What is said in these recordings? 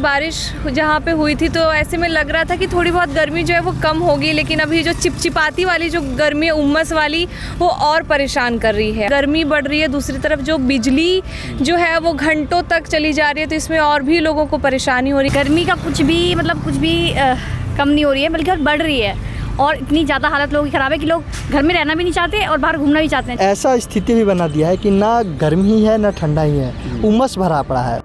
बारिश जहाँ पे हुई थी तो ऐसे में लग रहा था कि थोड़ी बहुत गर्मी जो है वो कम होगी, लेकिन अभी जो चिपचिपाती वाली जो गर्मी है, उमस वाली, वो और परेशान कर रही है। गर्मी बढ़ रही है, दूसरी तरफ जो बिजली जो है वो घंटों तक चली जा रही है, तो इसमें और भी लोगों को परेशानी हो रही है। गर्मी का कुछ भी कम नहीं हो रही है, बल्कि और बढ़ रही है। और इतनी ज़्यादा हालत लोगों की ख़राब है कि लोग घर में रहना भी नहीं चाहते और बाहर घूमना भी चाहते हैं। ऐसा स्थिति भी बना दिया है कि ना गर्मी है ना ठंडा ही है, उमस भरा पड़ा है।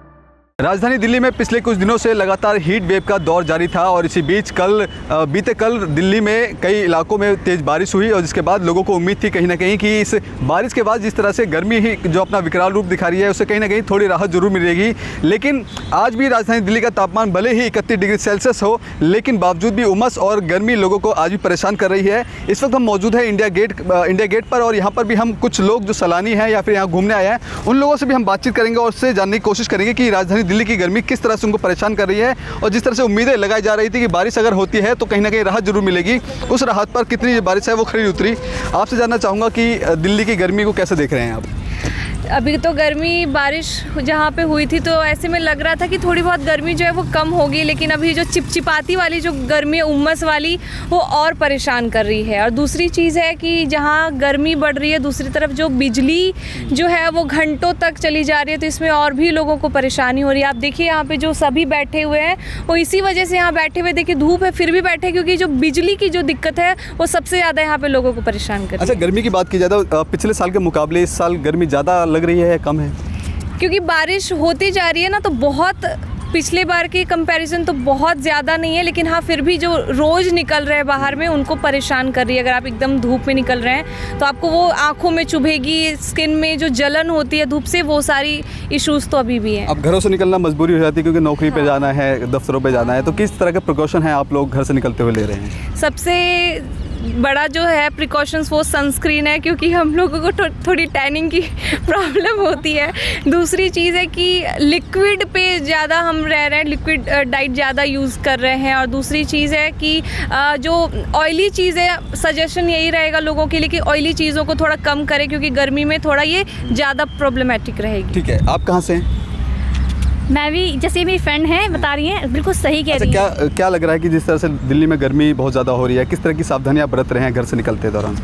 राजधानी दिल्ली में पिछले कुछ दिनों से लगातार हीट वेव का दौर जारी था और इसी बीच बीते कल दिल्ली में कई इलाकों में तेज़ बारिश हुई और जिसके बाद लोगों को उम्मीद थी कहीं ना कहीं कि इस बारिश के बाद जिस तरह से गर्मी ही जो अपना विकराल रूप दिखा रही है उससे कहीं ना कहीं थोड़ी राहत जरूर मिलेगी। लेकिन आज भी राजधानी दिल्ली का तापमान भले ही 31 डिग्री सेल्सियस हो, लेकिन बावजूद भी उमस और गर्मी लोगों को आज भी परेशान कर रही है। इस वक्त हम मौजूद हैं इंडिया गेट पर और यहाँ पर भी हम कुछ लोग जो सैलानी हैं या फिर यहाँ घूमने आए हैं उन लोगों से भी हम बातचीत करेंगे और उससे जानने की कोशिश करेंगे कि राजधानी दिल्ली की गर्मी किस तरह से उनको परेशान कर रही है और जिस तरह से उम्मीदें लगाई जा रही थी कि बारिश अगर होती है तो कहीं ना कहीं राहत जरूर मिलेगी, उस राहत पर कितनी बारिश है वो खरी उतरी। आपसे जानना चाहूँगा कि दिल्ली की गर्मी को कैसे देख रहे हैं आप? अभी तो गर्मी बारिश जहाँ पे हुई थी तो ऐसे में लग रहा था कि थोड़ी बहुत गर्मी जो है वो कम होगी, लेकिन अभी जो चिपचिपाती वाली जो गर्मी है, उमस वाली, वो और परेशान कर रही है। और दूसरी चीज़ है कि जहाँ गर्मी बढ़ रही है, दूसरी तरफ जो बिजली जो है वो घंटों तक चली जा रही है, तो इसमें और भी लोगों को परेशानी हो रही है। आप देखिए यहाँ पे जो सभी बैठे हुए हैं वो इसी वजह से यहाँ बैठे हुए, देखिए धूप है फिर भी बैठे, क्योंकि जो बिजली की जो दिक्कत है वो सबसे ज़्यादा यहाँ पे लोगों को परेशान कर रही है। अच्छा, गर्मी की बात की जाए तो पिछले साल के मुकाबले इस साल गर्मी ज़्यादा लग रही है या कम है? क्योंकि बारिश होती जा रही है ना, तो बहुत पिछले बार की कंपैरिजन तो बहुत ज़्यादा नहीं है, लेकिन हाँ फिर भी जो रोज़ निकल रहे हैं बाहर में उनको परेशान कर रही है। अगर आप एकदम धूप में निकल रहे हैं तो आपको वो आंखों में चुभेगी, स्किन में जो जलन होती है धूप से, वो सारी इश्यूज़ तो अभी भी हैं। अब घरों से निकलना मजबूरी हो जाती है क्योंकि नौकरी पे जाना है, दफ्तरों पे जाना है, तो किस तरह के प्रिकॉशन है आप लोग घर से निकलते हुए ले रहे हैं? सबसे बड़ा जो है प्रिकॉशंस वो सनस्क्रीन है, क्योंकि हम लोगों को थोड़ी टैनिंग की प्रॉब्लम होती है। दूसरी चीज़ है कि लिक्विड पे ज़्यादा हम रह रहे हैं, लिक्विड डाइट ज़्यादा यूज़ कर रहे हैं। और दूसरी चीज़ है कि जो ऑयली चीज़ें, सजेशन यही रहेगा लोगों के लिए कि ऑयली चीज़ों को थोड़ा कम करें, क्योंकि गर्मी में थोड़ा ये ज़्यादा प्रॉब्लमेटिक रहेगी। ठीक है, आप कहाँ से हैं? मैं भी, जैसे मेरी फ्रेंड है बता रही हैं, बिल्कुल सही कह रही हैं। क्या लग रहा है कि जिस तरह से दिल्ली में गर्मी बहुत ज़्यादा हो रही है, किस तरह की सावधानियाँ बरत रहे हैं घर से निकलते दौरान?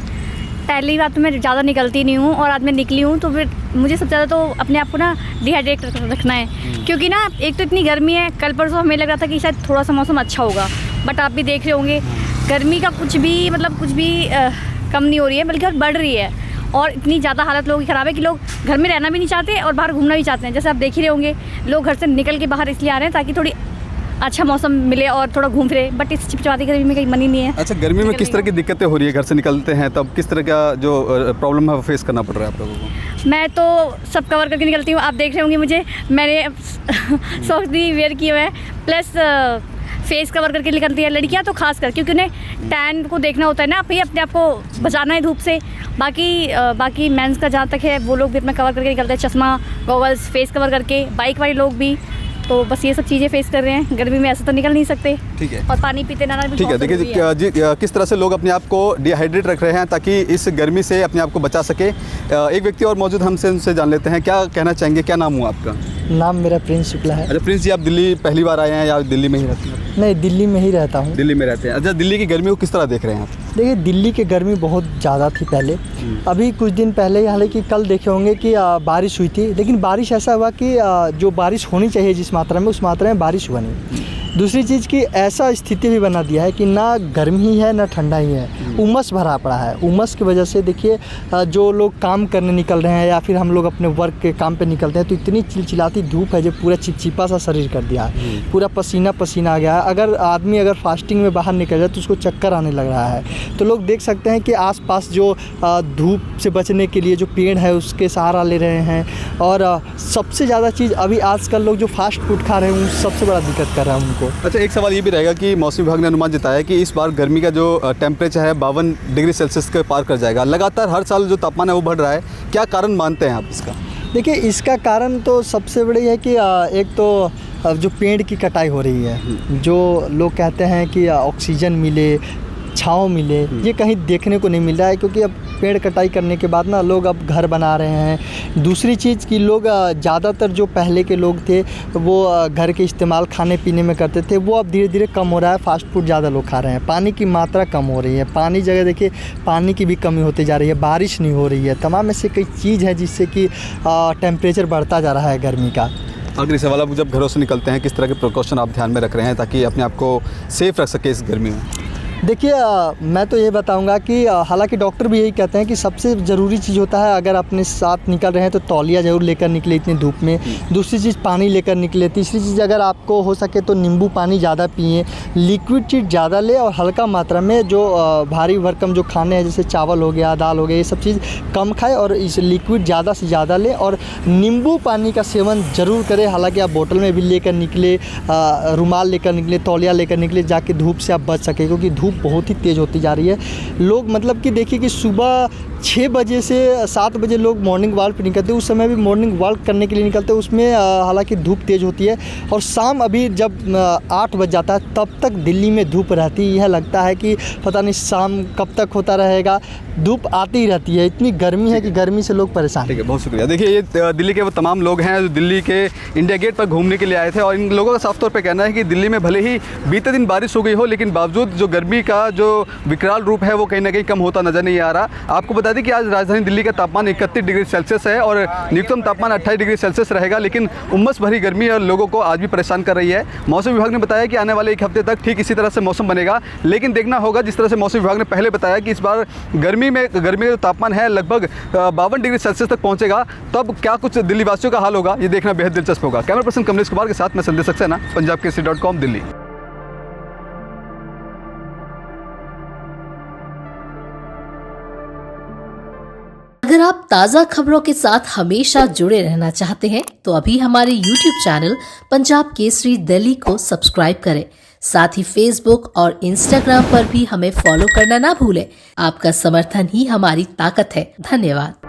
पहली बात तो मैं ज़्यादा निकलती नहीं हूँ, और आज मैं निकली हूँ तो फिर मुझे सबसे ज़्यादा तो अपने आप को ना डिहाइड्रेट रखना है, क्योंकि ना एक तो इतनी गर्मी है। कल परसों हमें लग रहा था कि शायद थोड़ा सा मौसम अच्छा होगा, बट आप भी देख रहे होंगे गर्मी का कुछ भी कम नहीं हो रही है, बल्कि और बढ़ रही है। और इतनी ज़्यादा हालत लोगों की ख़राब है कि लोग घर में रहना भी नहीं चाहते और बाहर घूमना भी चाहते हैं। जैसे आप देख ही रहे होंगे, लोग घर से निकल के बाहर इसलिए आ रहे हैं ताकि थोड़ी अच्छा मौसम मिले और थोड़ा घूम फिरे, बट इस चिपचिपाती गर्मी में कहीं मन ही नहीं है। अच्छा, गर्मी में किस तरह की दिक्कतें हो रही है? घर से निकलते हैं तब किस तरह का जो प्रॉब्लम है वो फेस करना पड़ रहा है आप लोगों को? मैं तो सब कवर करके निकलती हूँ। आप देख रहे होंगे मुझे, मैंने सॉक्स भी वेयर किए हुए हैं, प्लस फेस कवर करके निकलती है लड़कियाँ तो खास कर, क्योंकि उन्हें टैन को देखना होता है ना, फिर अपने आप को बचाना है धूप से। बाकी मेंस का जहाँ तक है वो लोग भी अपना कवर करके निकलते हैं, चश्मा, गॉगल्स, फेस कवर करके। बाइक वाले लोग भी, तो बस ये सब चीज़ें फेस कर रहे हैं। गर्मी में ऐसे तो निकल नहीं सकते। ठीक है, और पानी पीते रहना भी। ठीक है, देखिए किस तरह से लोग अपने आप को डिहाइड्रेट रख रहे हैं ताकि इस गर्मी से अपने आप को बचा सके। एक व्यक्ति और मौजूद, हमसे उनसे जान लेते हैं, क्या कहना चाहेंगे? क्या नाम हुआ आपका? नाम मेरा प्रिंस शुक्ला है। अच्छा प्रिंस जी, आप दिल्ली पहली बार आए हैं या दिल्ली में ही रहते हैं? नहीं, दिल्ली में ही रहता हूँ। दिल्ली में रहते हैं। अच्छा, दिल्ली की गर्मी को किस तरह देख रहे हैं आप? देखिए, दिल्ली की गर्मी बहुत ज़्यादा थी पहले। अभी कुछ दिन पहले, हालांकि कल देखे होंगे कि बारिश हुई थी, लेकिन बारिश ऐसा हुआ कि जो बारिश होनी चाहिए जिस मात्रा में, उस मात्रा में बारिश हुआ नहीं। दूसरी चीज़ की ऐसा स्थिति भी बना दिया है कि ना गर्मी है ना ठंडा ही है, उमस भरा पड़ा है। उमस की वजह से देखिए, जो लोग काम करने निकल रहे हैं या फिर हम लोग अपने वर्क के काम पे निकलते हैं तो इतनी चिलचिलाती धूप है जो पूरा चिपचिपा सा शरीर कर दिया है, पूरा पसीना पसीना आ गया है। अगर आदमी फास्टिंग में बाहर निकल जाए तो उसको चक्कर आने लग रहा है। तो लोग देख सकते हैं कि आसपास जो धूप से बचने के लिए जो पेड़ है उसके सहारा ले रहे हैं। और सबसे ज़्यादा चीज़ अभी आजकल लोग जो फास्ट फूड खा रहे हैं, सबसे बड़ा दिक्कत कर रहा है उनको। अच्छा, एक सवाल ये भी रहेगा कि मौसम विभाग ने अनुमान जताया कि इस बार गर्मी का जो टेम्परेचर है 52 डिग्री सेल्सियस के पार कर जाएगा। लगातार हर साल जो तापमान है वो बढ़ रहा है, क्या कारण मानते हैं आप इसका? देखिए, इसका कारण तो सबसे बड़ी है कि एक तो जो पेड़ की कटाई हो रही है, जो लोग कहते हैं कि ऑक्सीजन मिले, छाँव मिले, ये कहीं देखने को नहीं मिल रहा है। क्योंकि अब पेड़ कटाई करने के बाद ना लोग अब घर बना रहे हैं। दूसरी चीज़ कि लोग ज़्यादातर जो पहले के लोग थे वो घर के इस्तेमाल खाने पीने में करते थे, वो अब धीरे धीरे कम हो रहा है। फास्ट फूड ज़्यादा लोग खा रहे हैं, पानी की मात्रा कम हो रही है, पानी जगह देखिए पानी की भी कमी होती जा रही है, बारिश नहीं हो रही है। तमाम ऐसे कई चीज़ है जिससे कि टेम्परेचर बढ़ता जा रहा है गर्मी का। आखिरी सवाल, आप जब घरों से निकलते हैं किस तरह के प्रिकॉशन आप ध्यान में रख रहे हैं ताकि अपने आप को सेफ रख सके इस गर्मी में? देखिए मैं तो ये बताऊंगा कि हालांकि डॉक्टर भी यही कहते हैं कि सबसे ज़रूरी चीज़ होता है अगर अपने साथ निकल रहे हैं तो तौलिया ज़रूर लेकर निकले इतनी धूप में। दूसरी चीज़ पानी लेकर निकले। तीसरी चीज़ अगर आपको हो सके तो नींबू पानी ज़्यादा पिए, लिक्विड चीज़ ज़्यादा ले और हल्का मात्रा में जो भारी भरकम जो खाने हैं जैसे चावल हो गया, दाल हो गया, ये सब चीज़ कम खाए और इस लिक्विड ज़्यादा से ज़्यादा ले और नींबू पानी का सेवन ज़रूर करें। हालाँकि आप बोतल में भी लेकर निकले, रुमाल लेकर निकले, तौलिया लेकर निकले, जाके धूप से आप बच सकें क्योंकि धूप बहुत ही तेज़ होती जा रही है। लोग मतलब कि देखिए कि सुबह 6 बजे से 7 बजे लोग मॉर्निंग वॉक पे निकलते हैं, उस समय भी मॉर्निंग वॉक करने के लिए निकलते हैं, उसमें हालांकि धूप तेज़ होती है। और शाम अभी जब 8 बज जाता है तब तक दिल्ली में धूप रहती है। यह लगता है कि पता नहीं शाम कब तक होता रहेगा, धूप आती ही रहती है। इतनी गर्मी है कि गर्मी से लोग परेशान। ठीक है, बहुत शुक्रिया। देखिए ये दिल्ली के वो तमाम लोग हैं जो दिल्ली के इंडिया गेट पर घूमने के लिए आए थे और इन लोगों का साफ तौर पे कहना है कि दिल्ली में भले ही बीते दिन बारिश हो गई हो लेकिन बावजूद जो गर्मी का जो विकराल रूप है वो कहीं ना कहीं कम होता नजर नहीं आ रहा। आपको बता दें कि आज राजधानी दिल्ली का तापमान 31 डिग्री सेल्सियस है और न्यूनतम तापमान 28 डिग्री सेल्सियस रहेगा, लेकिन उमस भरी गर्मी और लोगों को आज भी परेशान कर रही है। मौसम विभाग ने बताया कि आने वाले 1 हफ्ते तक ठीक इसी तरह से मौसम बनेगा, लेकिन देखना होगा जिस तरह से मौसम विभाग ने पहले बताया कि इस बार गर्मी का जो तापमान है लगभग 52 डिग्री सेल्सियस तक पहुंचेगा, तब क्या कुछ दिल्ली वासियों का हाल होगा ये देखना बेहद दिलचस्प होगा। कैमरा पर्सन कमलेश कुमार के साथ मैं संदेश सक्सेना, punjabkesari.com, दिल्ली। अगर आप ताज़ा खबरों के साथ हमेशा जुड़े रहना चाहते हैं तो अभी हमारे YouTube चैनल पंजाब केसरी दिल्ली को सब्सक्राइब करें। साथ ही Facebook और Instagram पर भी हमें फॉलो करना ना भूलें। आपका समर्थन ही हमारी ताकत है। धन्यवाद।